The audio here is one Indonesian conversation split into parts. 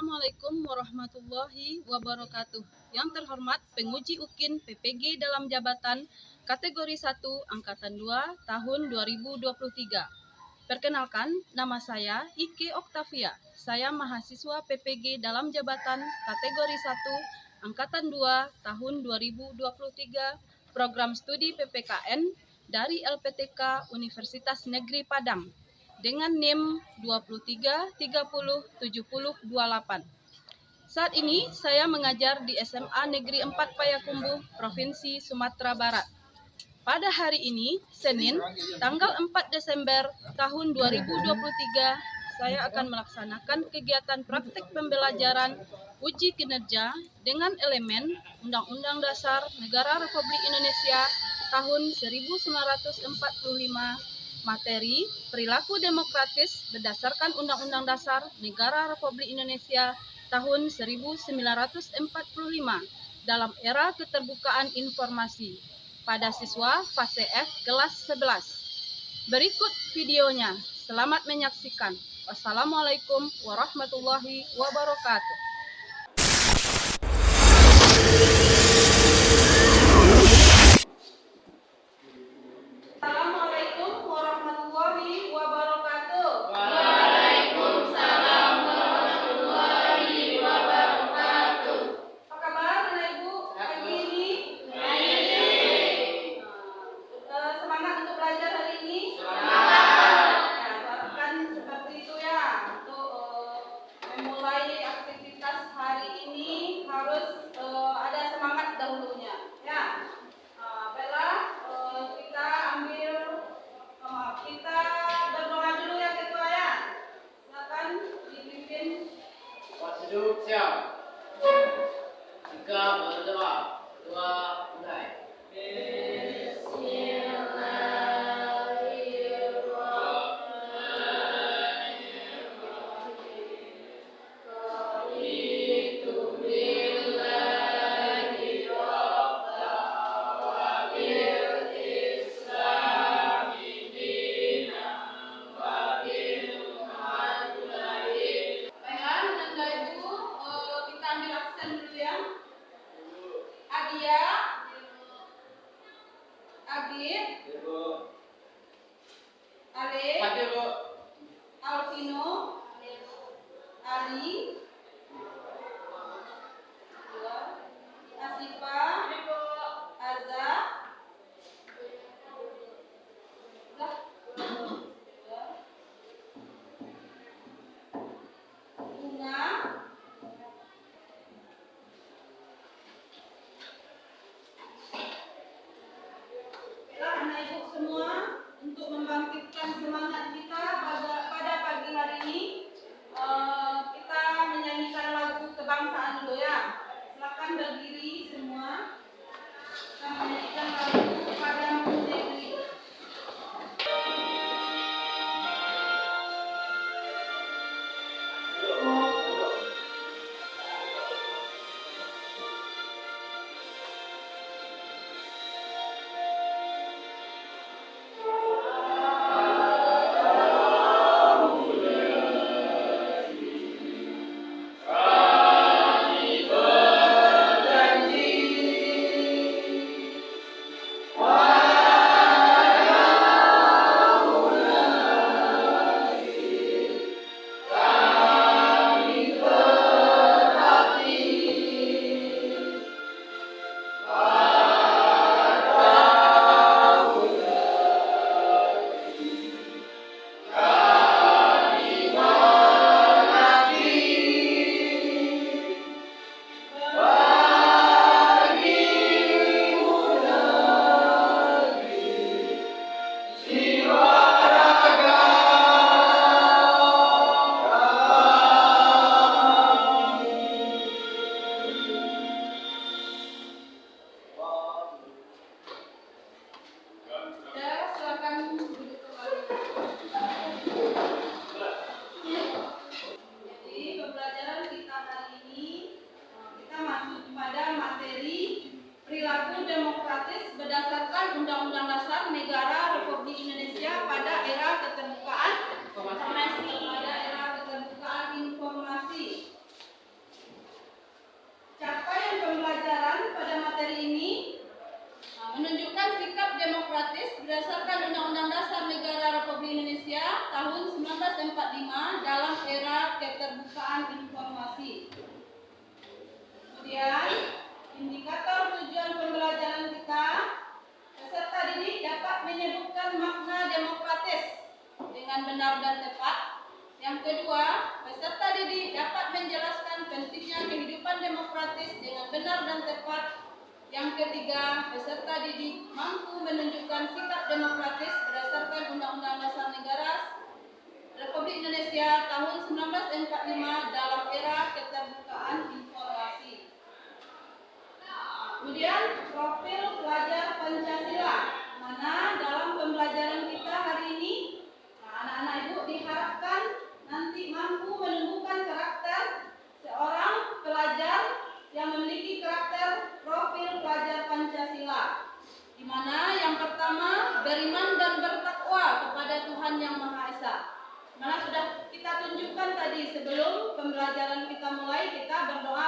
Assalamualaikum warahmatullahi wabarakatuh. Yang terhormat penguji UKIN PPG dalam jabatan kategori 1 Angkatan 2 tahun 2023. Perkenalkan, nama saya Ike Oktavia. Saya mahasiswa PPG dalam jabatan kategori 1 Angkatan 2 tahun 2023 program studi PPKN dari LPTK Universitas Negeri Padang dengan NIM 23307028. Saat ini saya mengajar di SMA Negeri 4 Payakumbuh, Provinsi Sumatera Barat. Pada hari ini, Senin, tanggal 4 Desember tahun 2023, saya akan melaksanakan kegiatan praktik pembelajaran uji kinerja dengan elemen Undang-Undang Dasar Negara Republik Indonesia tahun 1945, materi perilaku demokratis berdasarkan Undang-Undang Dasar Negara Republik Indonesia tahun 1945 dalam era keterbukaan informasi pada siswa fase F kelas 11. Berikut videonya. Selamat menyaksikan. Wassalamualaikum warahmatullahi wabarakatuh. Assalamualaikum warahmatullahi wabarakatuh. Waalaikumsalam warahmatullahi wabarakatuh. Apa kabar Bapak Ibu pagi ini? Baik. Semangat untuk belajar hari ini? Semangat. Ya, harapkan seperti itu ya. Untuk memulai aktivitas hari ini harus ada semangat dahulunya. Ya. Baiklah, kita berdoa dulu ya Ketua ya. Silakan dipimpin. Duduk siap. Jika berdoa, doa mulai. Baiklah, Bapak Ibu, kita ambil absen dulu ya. Adia, Agit, Ale, Hadir, Alvino, Ali, Asifa, Azza, Bunga, anak ibu semua, untuk membangkitkan semangat kita pada pagi hari ini, kita tahun 1945 dalam era keterbukaan informasi. Kemudian, indikator tujuan pembelajaran kita, peserta didik dapat menyebutkan makna demokratis dengan benar dan tepat. Yang kedua, peserta didik dapat menjelaskan pentingnya kehidupan demokratis dengan benar dan tepat. Yang ketiga, peserta didik mampu menunjukkan sikap demokratis berdasarkan Undang-Undang Dasar Negara Republik Indonesia tahun 1945 dalam era keterbukaan informasi. Kemudian, profil pelajar Pancasila, mana dalam pembelajaran kita hari ini, anak-anak ibu diharapkan nanti mampu menumbuhkan karakter seorang pelajar yang memiliki karakter profil pelajar Pancasila, di mana yang pertama beriman dan bertakwa kepada Tuhan Yang Maha Esa. Mana sudah kita tunjukkan tadi sebelum pembelajaran kita mulai, kita berdoa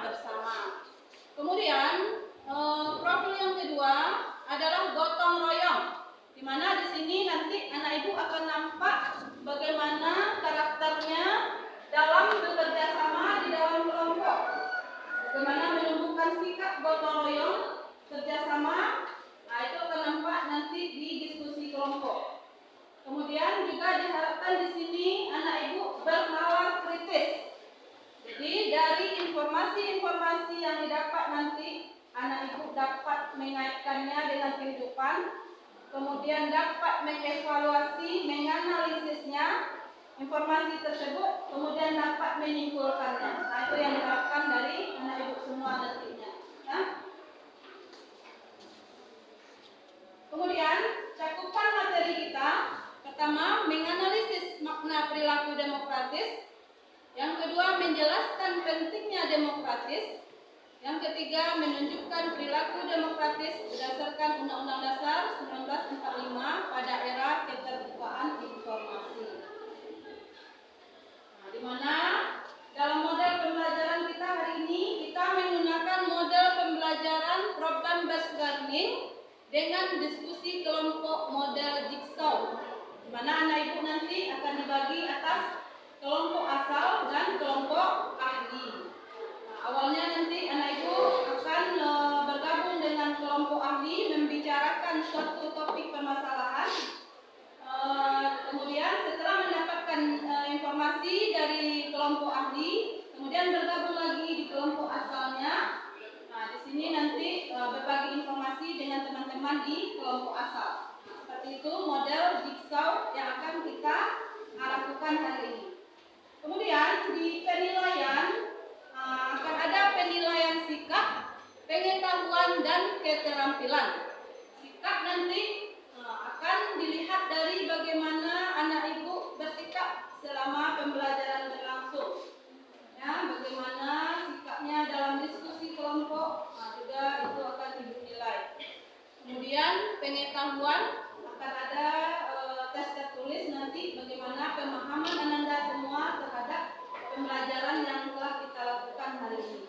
bersama. Kemudian profil yang kedua adalah gotong royong, di mana di sini nanti anak ibu akan nampak bagaimana karakternya dalam bekerja sama di dalam kelompok, bagaimana menumbuhkan sikap gotong royong, kerjasama. Nah, itu akan nampak nanti di diskusi kelompok. Kemudian juga diharapkan di sini anak ibu bernalar kritis. Jadi dari informasi-informasi yang didapat nanti anak ibu dapat mengaitkannya dengan kehidupan, kemudian dapat mengevaluasi, menganalisisnya informasi tersebut, kemudian dapat menyimpulkannya. Nah, itu yang diharapkan dari anak ibu semua nantinya. Nah, kemudian cakupan materi kita, pertama menganalisis makna perilaku demokratis, yang kedua menjelaskan pentingnya demokratis, yang ketiga menunjukkan perilaku demokratis berdasarkan Undang-Undang Dasar 1945 pada era keterbukaan informasi. Nah, di mana dalam model pembelajaran kita hari ini kita menggunakan model pembelajaran problem based learning dengan diskusi kelompok model jigsaw, di mana anak ibu nanti akan dibagi atas kelompok asal dan kelompok ahli. Nah, awalnya nanti anak ibu akan bergabung dengan kelompok ahli membicarakan suatu topik permasalahan. Kemudian setelah mendapatkan informasi dari kelompok ahli, kemudian bergabung lagi di kelompok asalnya. Nah, di sini nanti berbagi informasi dengan teman-teman di kelompok asal. Nah, seperti itu model jigsaw yang akan kita lakukan hari ini. Kemudian di penilaian akan ada penilaian sikap, pengetahuan dan keterampilan. Sikap nanti akan dilihat dari bagaimana anak ibu bersikap selama pembelajaran berlangsung. Ya, bagaimana sikapnya dalam diskusi kelompok, juga itu akan ibu nilai. Kemudian pengetahuan akan ada tes tertulis nanti bagaimana pemahaman Ananda semua terhadap pembelajaran yang telah kita lakukan hari ini.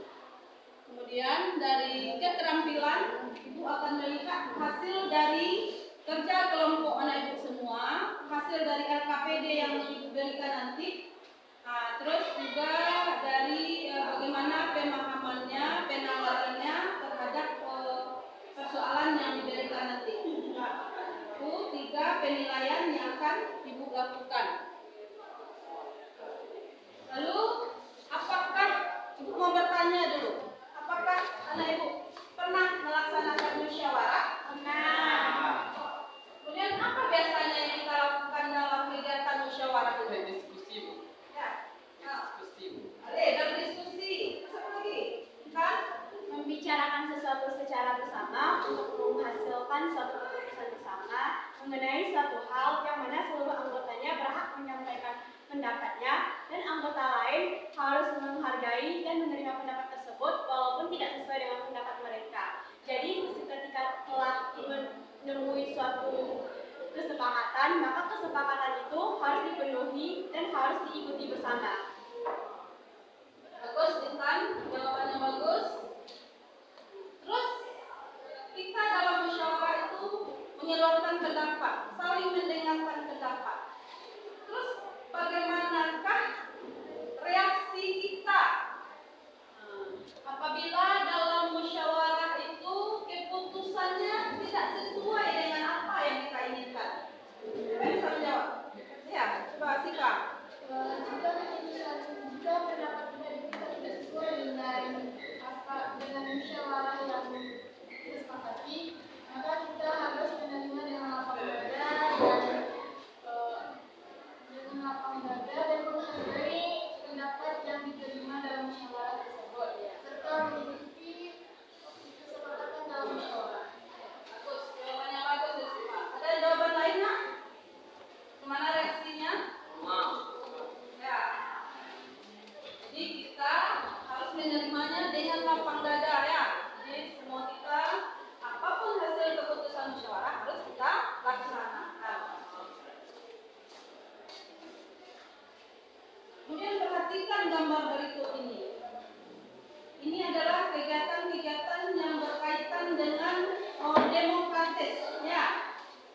Kemudian dari keterampilan, ibu akan melihat hasil dari kerja kelompok anak ibu semua, hasil dari LKPD yang ibu berikan nanti. Nah, terus juga dari bagaimana pemahamannya, penalarannya terhadap persoalan yang diberikan nanti. Itu 3 penilaian yang akan ibu lakukan. Lalu, apakah ibu mau bertanya dulu? Apakah anak ibu pernah melaksanakan musyawarah? Pernah. Kemudian apa biasanya yang kita lakukan dalam kegiatan musyawarah itu? Diskusi, Bu. Ya. Diskusi, Bu. Berdiskusi. Apa lagi? Kan? Membicarakan sesuatu secara bersama untuk menghasilkan suatu keputusan bersama mengenai suatu hal yang mana seluruh anggotanya berhak menyampaikan pendapatnya dan anggota lain harus menghargai dan menerima pendapat tersebut walaupun tidak sesuai dengan pendapat mereka. Jadi ketika telah menemui suatu kesepakatan, maka kesepakatan itu harus dipenuhi dan harus diikuti bersama. Bagus, Intan. Jawabannya bagus. Terus kita dalam musyawarah itu menyalurkan pendapat, saling mendengarkan pendapat. Terus bagaimanakah reaksi kita apabila dalam musyawarah itu keputusannya tidak sesuai dengan apa yang kita inginkan? Siapa yang bisa menjawab? Ya, coba Sika. Jika pendapat kita tidak sesuai dengan musyawarah yang disepakati, maka kita harus menerima dengan lapang dada dan menghargai pendapat yang diterima dalam musyawarah tersebut, serta mengikuti kesepakatan dalam musyawarah. Bagus, jawabannya bagus ya, Sika. Ada jawaban lain nak? Gimana reaksinya? Ya. Jadi kita harus menerimanya dengan lapang dada ya. Jadi semua kita apapun hasil keputusan musyawarah harus kita laksanakan. Kemudian perhatikan gambar berikut ini. Ini adalah kegiatan-kegiatan yang berkaitan dengan demokratis ya.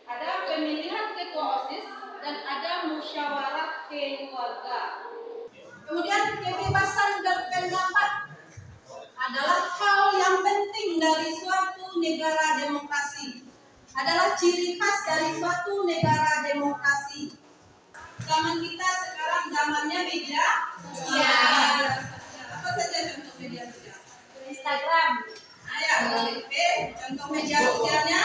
Ada pemilihan ketua OSIS dan ada musyawarah keluarga. Kemudian kebebasan berpendapat adalah hal yang penting dari suatu negara demokrasi. Adalah ciri khas dari suatu negara demokrasi. Zaman kita sekarang zamannya media sosial. Apa saja contoh media sosial? Instagram, Contoh media sosialnya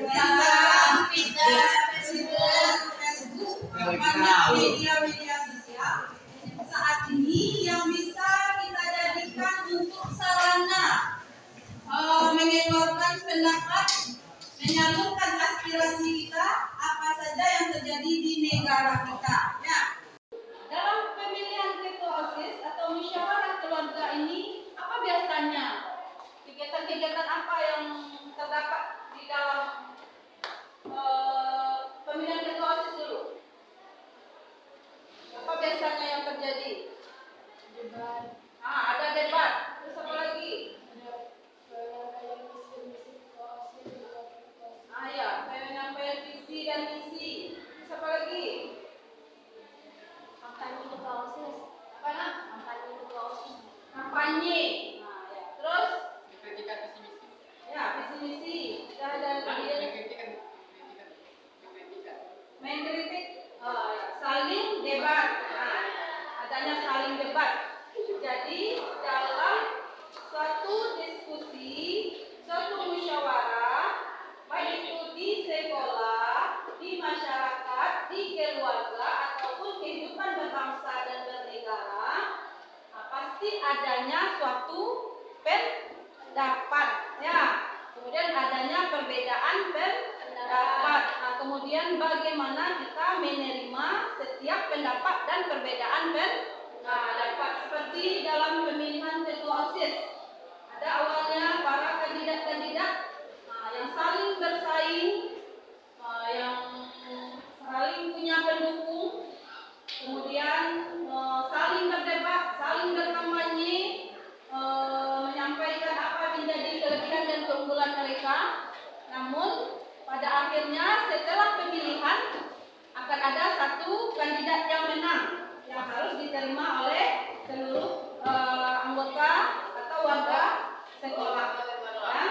Instagram, Twitter, Facebook, banyak media sosial saat ini yang bisa kita jadikan untuk sarana mengeluarkan pendapat, menyalurkan aspirasi kita apa saja yang terjadi di negara kita. Ya. Dalam pemilihan ketua OSIS atau musyawarah keluarga ini, apa biasanya? Kegiatan-kegiatan apa yang terdapat di dalam pemilihan ketua OSIS dulu? Apa biasanya yang terjadi? debat, Ada debat. Terus apa lagi? Penyampaian visi dan misi. Terus apa lagi? kampanye ketua OSIS, Apa nak? kampanye ketua OSIS. Kampanye. Ya. Terus? Mengkritikan visi misi. Ya, visi misi. Sudah ada Mengkritikan. mengkritik. Saling debat. Adanya saling debat. Jadi dalam suatu diskusi, suatu musyawarah, baik itu di sekolah, di masyarakat, di keluarga, ataupun kehidupan berbangsa dan bernegara, pasti adanya suatu pendapat. Ya. Kemudian adanya perbedaan pendapat. Kemudian bagaimana kita menerima setiap pendapat dan perbedaan pendapat. Seperti dalam pemilihan ketua OSIS, ada awalnya para kandidat-kandidat yang saling bersaing, yang saling punya pendukung, kemudian saling berdebat, saling berkampanye, menyampaikan apa menjadi kelebihan dan keunggulan mereka. Namun pada akhirnya setelah pemilihan akan ada satu kandidat yang menang yang harus diterima oleh seluruh anggota atau warga sekolah. Ya.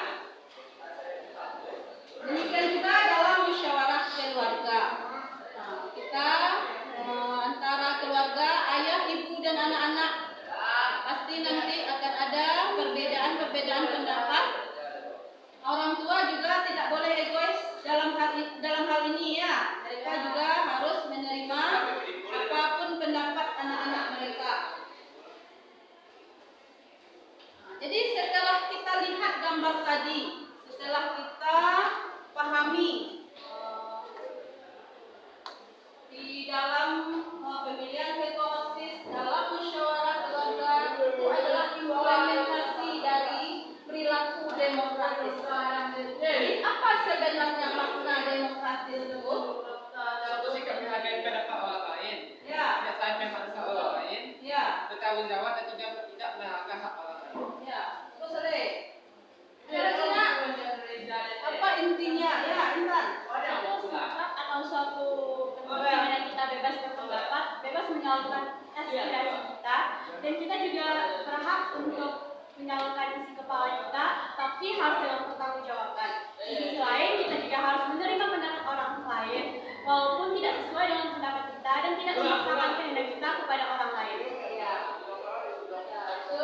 Demikian juga dalam musyawarah keluarga. Kita antara keluarga, ayah, ibu dan anak-anak pasti nanti akan ada perbedaan pendapat. Orang tua juga tidak boleh egois dalam hal ini ya. Mereka juga harus menerima apapun pendapat anak-anak mereka. Jadi setelah kita lihat gambar tadi, setelah kita pahami di dalam pemilihan ketua OSIS, dalam musyawarah keluarga itu adalah implementasi dari perilaku demokratis. Jadi apa sebenarnya makna demokratis itu? suatu tempat di mana kita bebas berpendapat, bebas menyalurkan aspirasi kita, dan kita juga berhak untuk menyalurkan isi kepala kita, tapi harus dengan pertanggungjawaban. Di sisi lain, kita juga harus menerima pendapat orang lain, walaupun tidak sesuai dengan pendapat kita dan tidak memaksakan kehendak kita kepada orang lain. Ya. Itu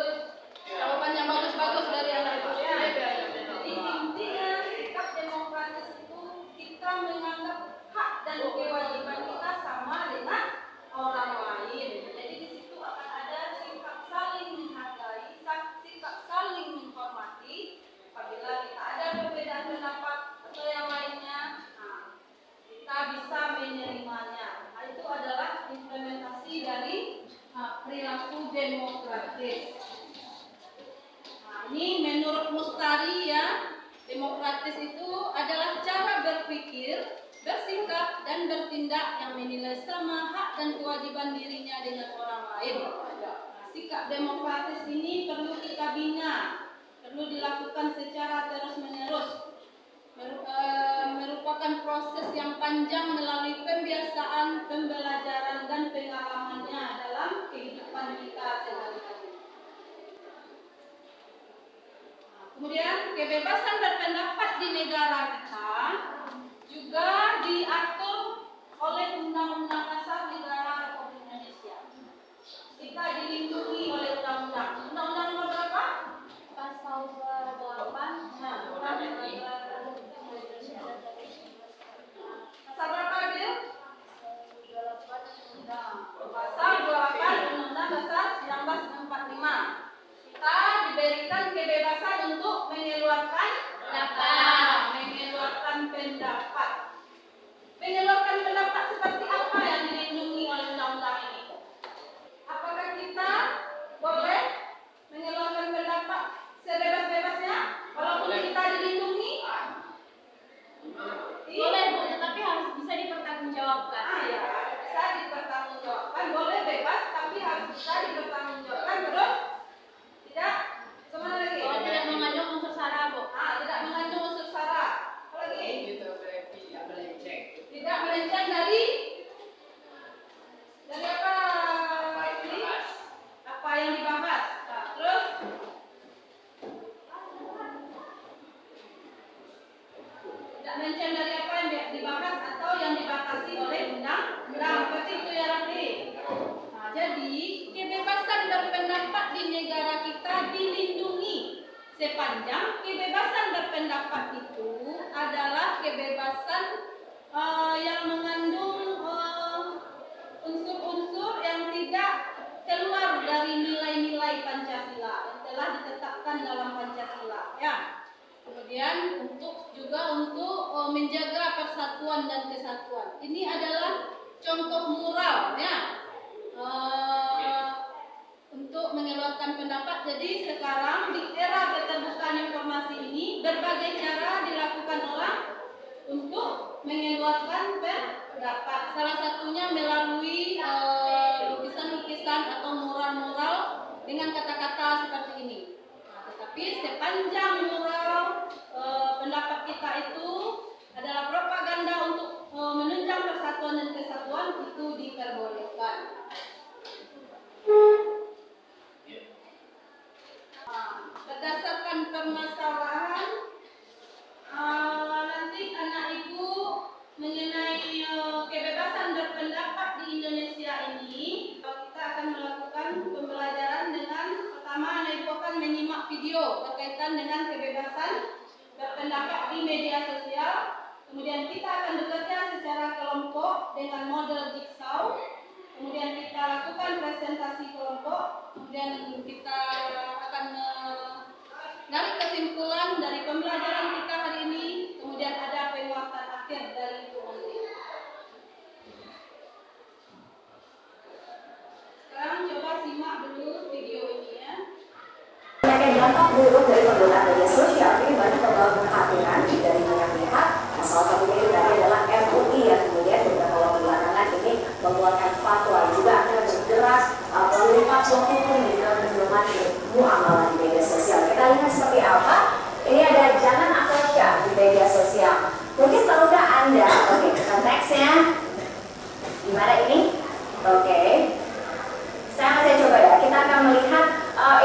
jawaban yang bagus-bagus dari anak ibu ya. Jadi intinya sikap demokratis itu kita menganggap hak dan kewajiban kita sama dengan orang lain. Jadi di situ akan ada sikap saling menghargai, sikap saling menghormati. Apabila kita ada perbedaan pendapat atau yang lainnya, kita bisa menerimanya. Itu adalah implementasi dari perilaku demokratis. Ini menurut Mustari ya, demokratis itu adalah cara berpikir, bersikap, dan bertindak yang menilai sama hak dan kewajiban dirinya dengan orang lain. Sikap demokratis ini perlu kita bina, perlu dilakukan secara terus-menerus. Merupakan proses yang panjang melalui pembiasaan, pembelajaran, dan pengalamannya dalam kehidupan kita sehari-hari. Kemudian kebebasan berpendapat di negara kita juga diatur oleh Undang-Undang Dasar Negara Republik Indonesia. Kita dilindungi oleh undang-undang. Undang-undang nomor berapa? Pasal 28. Pasal berapa, Bil? Pasal 28 Undang-Undang Dasar 1945. Kita diberikan kebebasan untuk mengeluarkan pendapat. Mengeluarkan pendapat seperti apa yang dilindungi oleh undang-undang ini? Apakah kita boleh mengeluarkan pendapat sebebas-bebasnya walaupun kita dilindungi? Boleh, Bu, tetapi harus bisa dipertanggungjawabkan. Ya, bisa dipertanggungjawabkan. Boleh bebas, tapi harus bisa dipertanggungjawabkan. Terus tidak kemana lagi? Kalau tidak mengandung unsur sara, Bu. Tidak mengandung unsur sara. Apa lagi? Tidak melenceng. Tidak melenceng dari apa? Ini? Apa yang dibahas? Nah, terus tidak melenceng dari apa yang dibahas atau yang dibatasi oleh undang-undang. Seperti itu ya, Raffi. Nah, jadi kebebasan berpendapat di negara kita dilindungi sepanjang kebebasan berpendapat itu adalah kebebasan yang mengandung unsur-unsur yang tidak keluar dari nilai-nilai Pancasila yang telah ditetapkan dalam Pancasila ya. Kemudian untuk menjaga persatuan dan kesatuan. Ini adalah contoh moral ya. Untuk mengeluarkan pendapat. Jadi sekarang di era keterbukaan informasi ini berbagai cara dilakukan orang untuk mengeluarkan pendapat. Salah satunya melalui lukisan-lukisan atau mural-mural dengan kata-kata seperti ini. Nah, tetapi sepanjang mural pendapat kita itu adalah propaganda untuk menunjang persatuan dan kesatuan, itu diperbolehkan. Berdasarkan permasalahan nanti anak ibu mengenai kebebasan berpendapat di Indonesia ini, kita akan melakukan pembelajaran dengan pertama anak ibu akan menyimak video berkaitan dengan kebebasan berpendapat di media sosial. Kemudian kita akan bekerja secara kelompok dengan model jigsaw. Kemudian kita lakukan presentasi kelompok. Kemudian kita akan menarik kesimpulan dari pembelajaran kita hari ini. Kemudian ada penguatan akhir dari itu nanti. Sekarang coba simak dulu video ini ya. Banyak dampak buruk dari penggunaan media sosial ini banyak membawa kekhawatiran dari banyak pihak. Nah, salah satunya itu tadi adalah MUI yang kemudian beberapa waktu belakangan ini mengeluarkan fatwa juga akhirnya bergerak melalui fatwa hukum di dalam penerimaan muamalah di media sosial. Kita lihat seperti apa. Ini ada jangan asal share di media sosial. Mungkin tahukah Anda, oke, kita next Nextnya, gimana ini? Oke. Saya masih coba ya. Kita akan melihat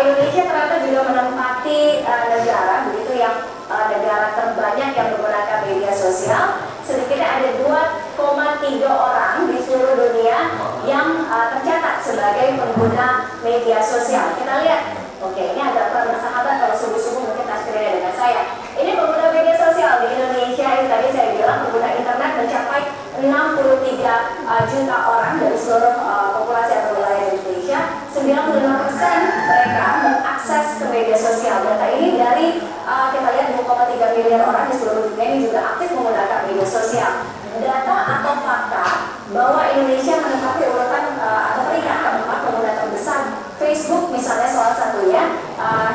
Indonesia ternyata juga menempati negara begitu yang negara terbanyak yang menggunakan media sosial. Sedikitnya ada 2,3 orang di seluruh dunia yang tercatat sebagai pengguna media sosial. Kita lihat. Oke, ini agak kurang bersahabat kalau subuh-subuh mungkin taskrenya dengan saya. Ini pengguna media sosial di Indonesia yang tadi saya bilang pengguna internet mencapai 63 juta orang dari seluruh populasi atau wilayah Indonesia. 95% mereka mengakses ke media sosial. Data ini dari kita lihat 2,3 miliar orang di seluruh dunia ini juga aktif menggunakan media sosial. Data atau fakta bahwa Indonesia menempati urutan atau peringkat keempat pengguna terbesar Facebook misalnya salah satunya,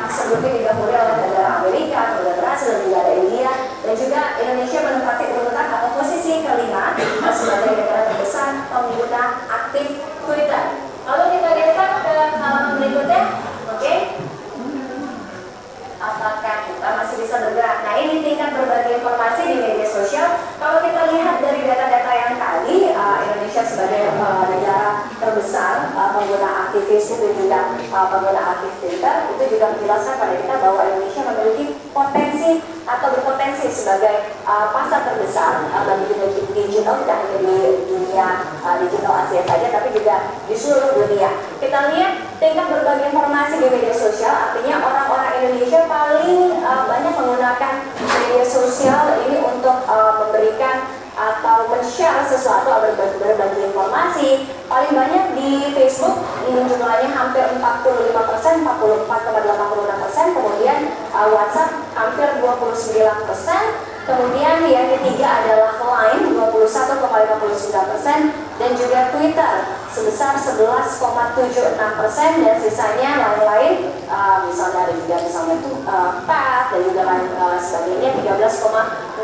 sebelumnya didahului oleh negara Amerika, negara Brasil, dan juga ada India, dan juga Indonesia menempati urutan atau posisi kelima sebagai negara terbesar pengguna aktif Twitter. Lalu kita geser ke halaman berikutnya, oke? Apakah kita masih bisa bergerak? Nah, ini tingkat berbagi informasi di media sosial. Kalau kita lihat dari data-data yang tadi, Indonesia sebagai negara terbesar pengguna aktif Facebook dan juga pengguna aktif Twitter, itu juga menjelaskan pada kita bahwa Indonesia memiliki potensi atau berpotensi sebagai pasar terbesar bagi dunia digital, tidak hanya di dunia digital Asia saja, tapi juga di seluruh dunia. Kita lihat tingkat berbagi informasi di media sosial, artinya orang-orang Indonesia paling banyak menggunakan media sosial ini untuk memberikan atau men-share sesuatu atau berbagi informasi. Paling banyak di Facebook, jumlahnya hampir 45%, 44,86%. Kemudian WhatsApp hampir 29%. Kemudian yang ketiga adalah Line 21,59% dan juga Twitter sebesar 11,76% dan sisanya lain-lain, misalnya ada juga misalnya Path dan juga lain sebagainya 13,04%.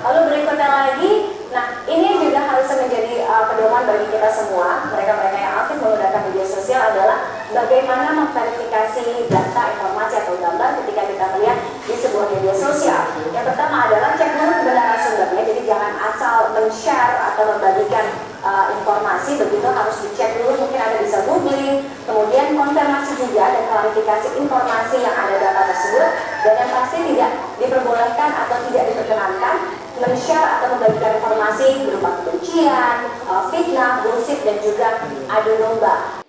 Lalu berikutnya lagi, nah ini juga harus menjadi pedoman bagi kita semua, mereka-mereka yang aktif menggunakan media sosial adalah bagaimana memverifikasi data, informasi atau gambar ketika kita melihat di sebuah media sosial. Yang pertama adalah cek dulu kebenaran sumbernya, jadi jangan asal men-share atau membagikan informasi, begitu harus dicek dulu, mungkin ada bisa googling, kemudian konfirmasi juga dan klarifikasi informasi yang ada data tersebut, dan yang pasti tidak diperbolehkan atau tidak diperkenankan men-share atau membagikan informasi berupa kebencian, fitnah, bullshit, dan juga adu domba.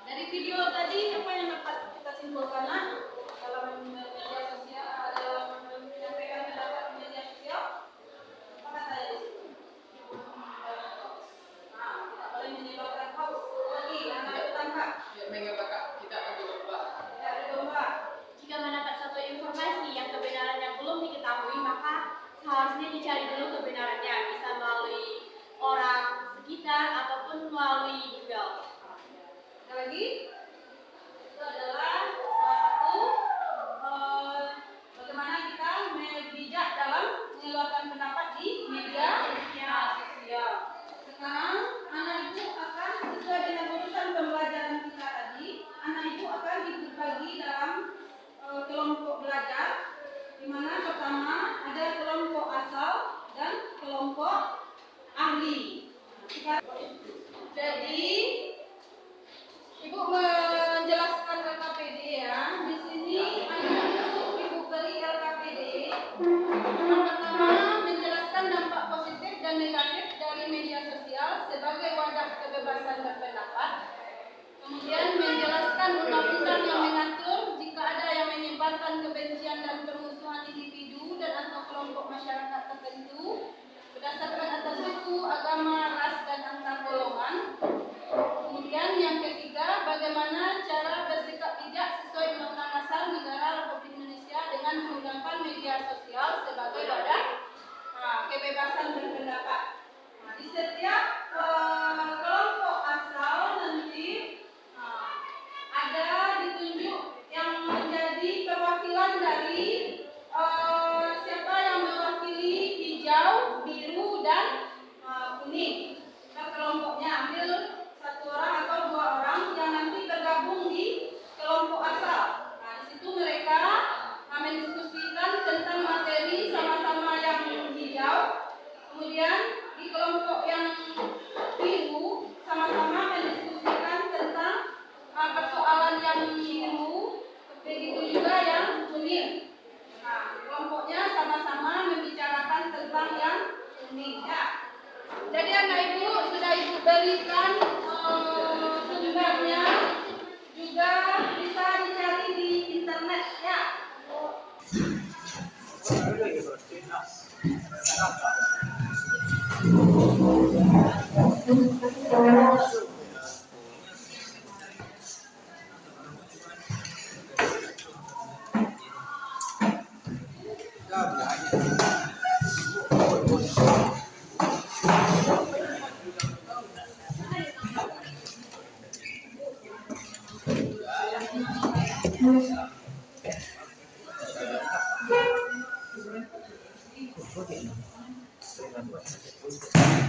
Dari video tadi apa yang dapat kita simpulkan dalam media sosial, dalam menyampaikan pendapat di media sosial? Apa katanya di situ? Tidak boleh menyebabkan hoax. Lagi, anak itu tangkap. Kita adu domba. Tidak ada domba. Jika mendapat suatu informasi yang kebenarannya belum diketahui, maka seharusnya dicari dulu kebenarannya, bisa melalui orang sekitar ataupun melalui Google. Ada lagi? Itu adalah salah satu bagaimana kita bijak dalam mengeluarkan pendapat di media sosial. Sekarang anak ibu akan sesuai dengan urusan pembelajaran kita tadi, anak ibu akan dibagi dalam kelompok belajar, di mana pertama ada kelompok asal dan kelompok ahli. Jadi Ibu menjelaskan LKPD ya. Di sini Ibu beri LKPD. Yang pertama menjelaskan dampak positif dan negatif dari media sosial sebagai wadah kebebasan berpendapat. Kemudian menjelaskan undang-undang yang mengatur jika ada yang menyebarkan kebencian dan permusuhan individu dan atau kelompok masyarakat tertentu berdasarkan atas suku, agama, ras, dan antar golongan. Kemudian yang ketiga, bagaimana cara bersikap bijak sesuai Undang-Undang Dasar Negara Republik Indonesia dengan menggunakan media sosial sebagai wadah kebebasan berpendapat. Nah, di setiap kelompok asal nanti ada ditunjuk yang menjadi perwakilan dari siapa yang mewakili hijau, biru, dan kuning. Nah, kelompoknya ambil satu orang atau dua orang yang nanti bergabung di kelompok yang biru sama-sama mendiskusikan tentang persoalan yang biru, begitu juga yang kuning. Nah, kelompoknya sama-sama membicarakan tentang yang kuning ya. Jadi anak ibu sudah ibu berikan sumbernya, juga bisa dicari di internet ya.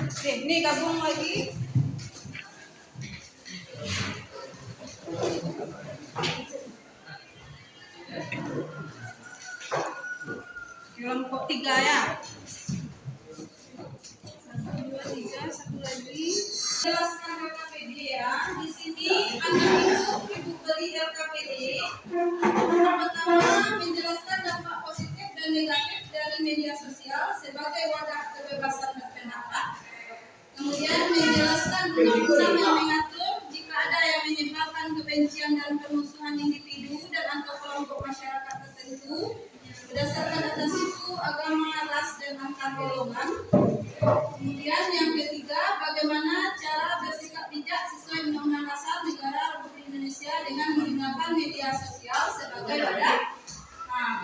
Oke, ini gabung lagi. Kelompok 3 ya. 1, 2, 3, satu lagi. Jelaskan RKPD ya. Di sini ibu beri RKPD. Pertama, menjelaskan dampak positif dan negatif dari media sosial sebagai wadah kebebasan berpendapat. Kemudian menjelaskan undang-undang yang mengatur jika ada yang menyebarkan kebencian dan permusuhan individu dan atau kelompok masyarakat tertentu berdasarkan atas suku, agama, ras, dan antar golongan. Kemudian yang ketiga, bagaimana cara bersikap bijak sesuai Undang-Undang Dasar Negara Republik Indonesia dengan menggunakan media sosial sebagai wadah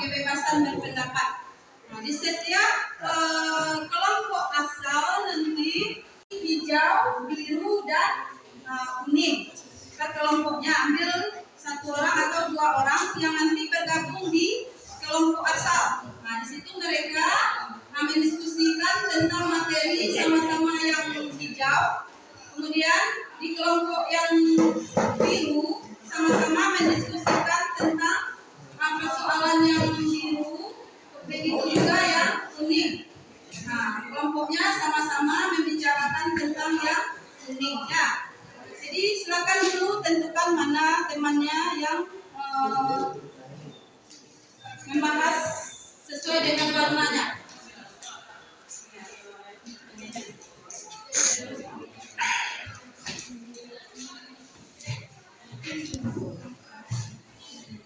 kebebasan berpendapat. Nah, di setiap kelompok asal nanti hijau, biru, dan kuning. Per kelompoknya ambil 1 orang atau 2 orang yang nanti bergabung di kelompok asal. Nah, di situ mereka mendiskusikan tentang materi sama-sama yang hijau. Kemudian di kelompok yang biru sama-sama mendiskusikan tentang persoalan yang biru, begitu juga yang kuning. Nah, kelompoknya sama-sama membicarakan tentang yang kuning ya. Jadi silakan dulu tentukan mana temannya yang membahas sesuai dengan warnanya.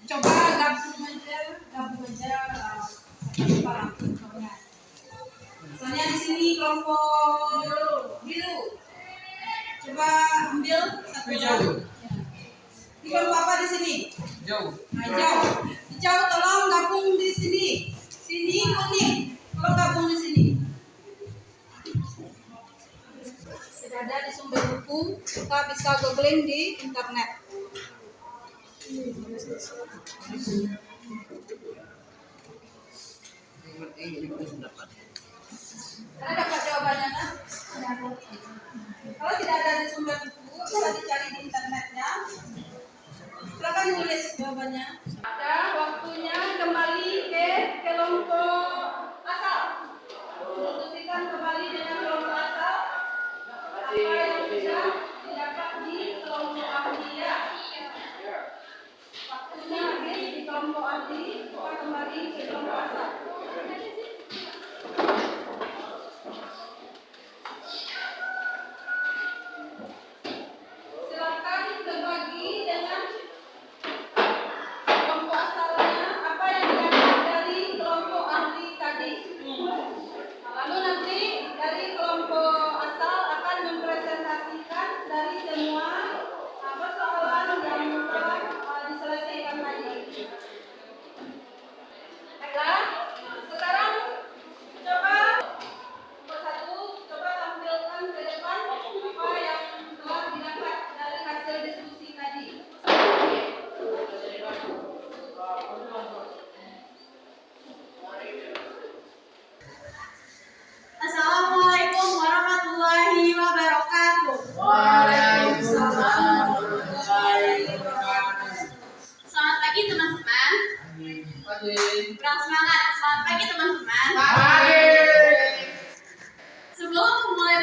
Coba gabung aja orang. Misalnya di sini kelompok biru. Coba ambil 1 orang. Di kelompok apa di sini? Jauh. Hijau. Hijau tolong gabung di sini. Sini kuning. Tolong gabung di sini. Sudah ada di sumber buku. Kita bisa googling di internet. Ada dapat jawabannya kan? Kalau tidak ada di sumber buku, bisa dicari di internetnya. Silakan nulis jawabannya. Ada waktunya kembali ke kelompok asal. Diskusikan kembali dengan kelompok asal. Apa yang bisa didapat di kelompok ahli ya. Waktunya habis di kelompok ahli, kita kembali ke kelompok asal. Silakan berbagi dengan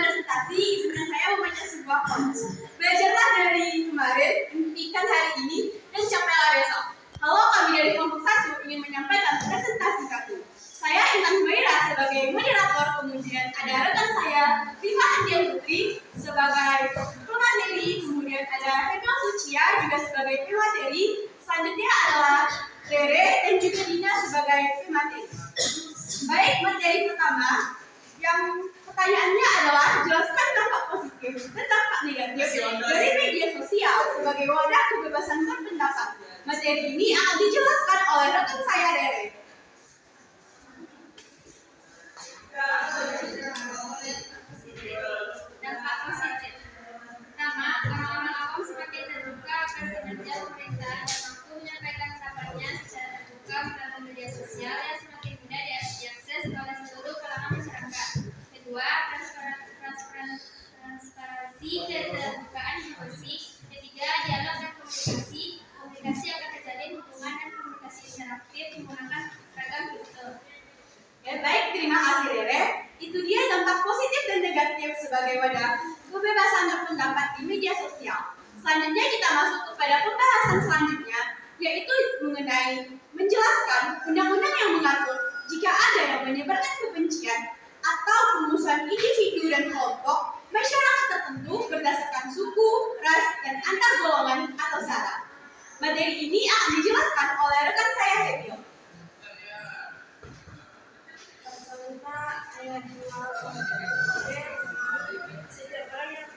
presentasi, sebenarnya saya membaca sebuah quotes. Belajarlah dari kemarin, impikan hari ini, dan capailah besok. Halo, kami dari kelompok 1 ingin menyampaikan presentasi kami. Saya Intan Humaira sebagai moderator, kemudian ada rekan saya Rifa Andian Putri sebagai pemateri, kemudian ada Hetma Sucia juga sebagai pemateri, selanjutnya adalah Rere dan juga Dina sebagai pemateri. Baik, materi pertama yang pertanyaannya adalah jelaskan dampak positif dan dampak negatif dari media sosial sebagai wadah kebebasan berpendapat. Materi ini akan dijelaskan oleh rekan saya Rere. Dampak positif. Pertama, orang-orang awam semakin terbuka akan kinerja pemerintah dan mampu menyampaikan pendapatnya secara terbuka melalui media sosial yang semakin mudah diakses oleh seluruh kalangan masyarakat. Kedua, transparansi dan keterbukaan informasi. Ketiga, dialog dan komunikasi. Komunikasi akan terjalin hubungan dan komunikasi interaktif menggunakan ragam fitur. Ya, baik, terima kasih Rere. Itu dia dampak positif dan negatif sebagai wadah kebebasan berpendapat di media sosial. Selanjutnya kita masuk kepada pembahasan selanjutnya, yaitu mengenai menjelaskan undang-undang yang mengatur jika ada yang menyebarkan kebencian atau permusuhan individu dan kelompok masyarakat tertentu berdasarkan suku, ras, dan antar golongan atau sara. Materi ini akan dijelaskan oleh rekan saya Hebil. Ayat 2 setiap orang yang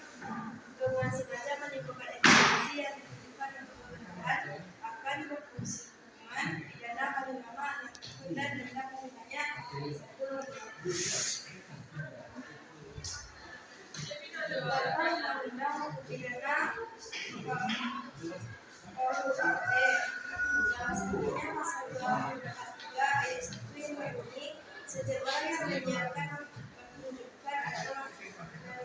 dengan sengaja menimbulkan ekstremisme yang ditujukan untuk kebenaran akan berfungsi hukuman pidana paling lama 6 tahun dan denda paling banyak 10 tahun. Undang-undang hukum pidana salah satunya pasal 243 ayat 1 yang berbunyi setiap orang yang menyiarkan menunjukkan atau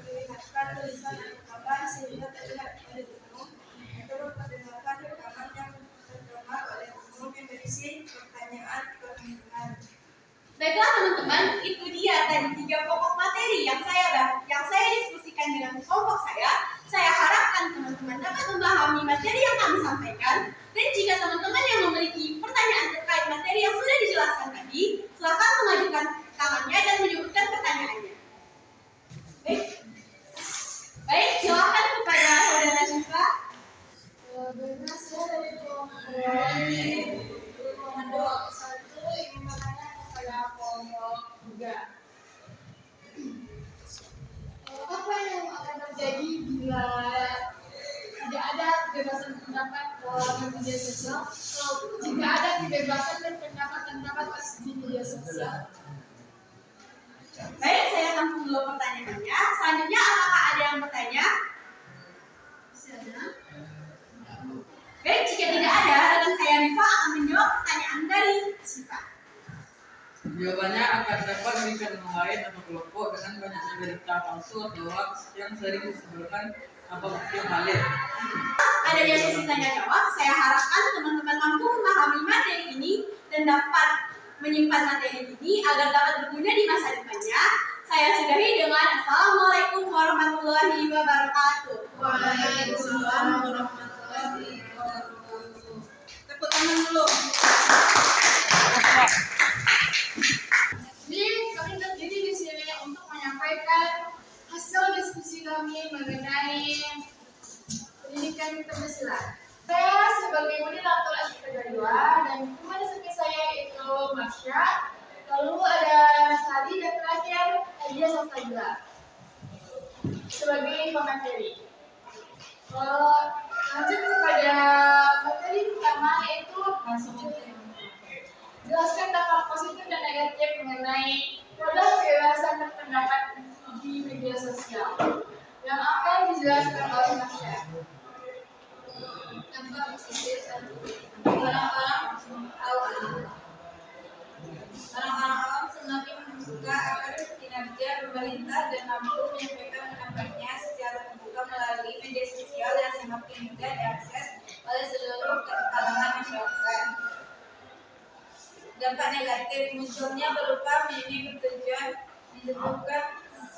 melihatkan tulisan atau kabar sehingga terlihat oleh umum atau memperdengarkan rekaman yang terdengar oleh umum yang berisi pertanyaan. Baiklah teman-teman, itu dia tadi 3 pokok materi yang saya diskusikan dengan kelompok saya. Saya harapkan teman-teman dapat memahami materi yang kami sampaikan. Dan jika teman-teman yang memiliki pertanyaan terkait materi yang sudah dijelaskan tadi, silakan mengajukan tangannya dan menyebutkan pertanyaannya. Baik, silakan kepada saudara Syifa. Saya dari kelompok 1 ingin bertanya kepada kelompok 3. Apa yang akan terjadi bila tidak ada kebebasan pendapat dalam media sosial? Jika ada kebebasan berpendapat di media sosial? Baik, saya tampung dulu pertanyaannya. Selanjutnya, apakah ada yang bertanya? Baik, jika tidak ada, rekan saya Rifa akan menjawab pertanyaan dari Syifa. Jawabannya akan dapat merugikan orang lain atau kelompok dengan banyaknya berita palsu atau hoax yang sering disebarkan tanpa bukti yang valid. Adanya sesi tanya jawab, saya harapkan teman-teman mampu memahami materi ini dan dapat menyimpan materi ini agar dapat berguna di masa depannya. Saya sudahi dengan Assalamualaikum warahmatullahi wabarakatuh. Waalaikumsalam warahmatullahi wabarakatuh. Tepuk tangan dulu. Jadi kami berdiri di sini untuk menyampaikan hasil diskusi kami mengenai pendidikan Pancasila. Saya sebagai moderator SPK 2 dan teman SMP saya itu Marsha, lalu ada Sari dan terakhir Adia Safadila sebagai pemateri. Lanjut kepada materi pertama yaitu jelaskan dampak positif dan negatif mengenai wadah kebebasan berpendapat di media sosial yang akan dijelaskan oleh Marsha. Dampak positif orang-orang awam semakin membuka akan kinerja pemerintah dan mampu menyampaikan pendapatnya secara terbuka melalui media sosial yang semakin mudah diakses oleh seluruh kalangan masyarakat. Dampak negatif munculnya berupa meme bertujuan menyebabkan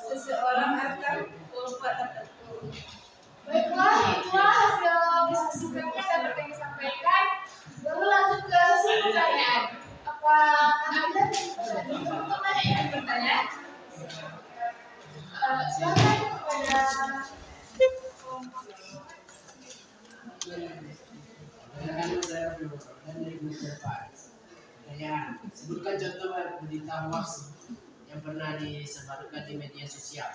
seseorang akan kelompok tertentu. Baiklah, itulah hasil diskusi kami yang dapat kami sampaikan. Lalu lanjut ke sesi pertanyaan. Apakah ada teman-teman yang ingin bertanya? Silakan kepada Pertanyaan, sebutkan contoh berita hoax yang pernah disebarkan di media sosial.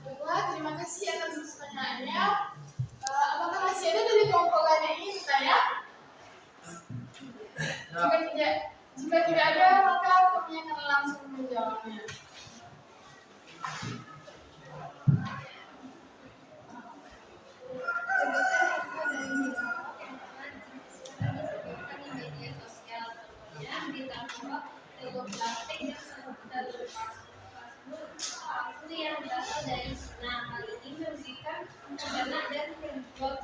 Baiklah, terima kasih atas pertanyaannya. Apakah masih ada dari kelompok lain yang ingin bertanya? Jika tidak ada, maka kami akan langsung menjawabnya. Yang berasal dari Cina. Hal ini merugikan peternak dan penjual.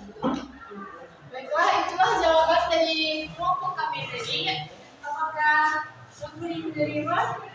Baiklah, itulah jawaban dari kelompok kami tadi. Apakah sudah diterima?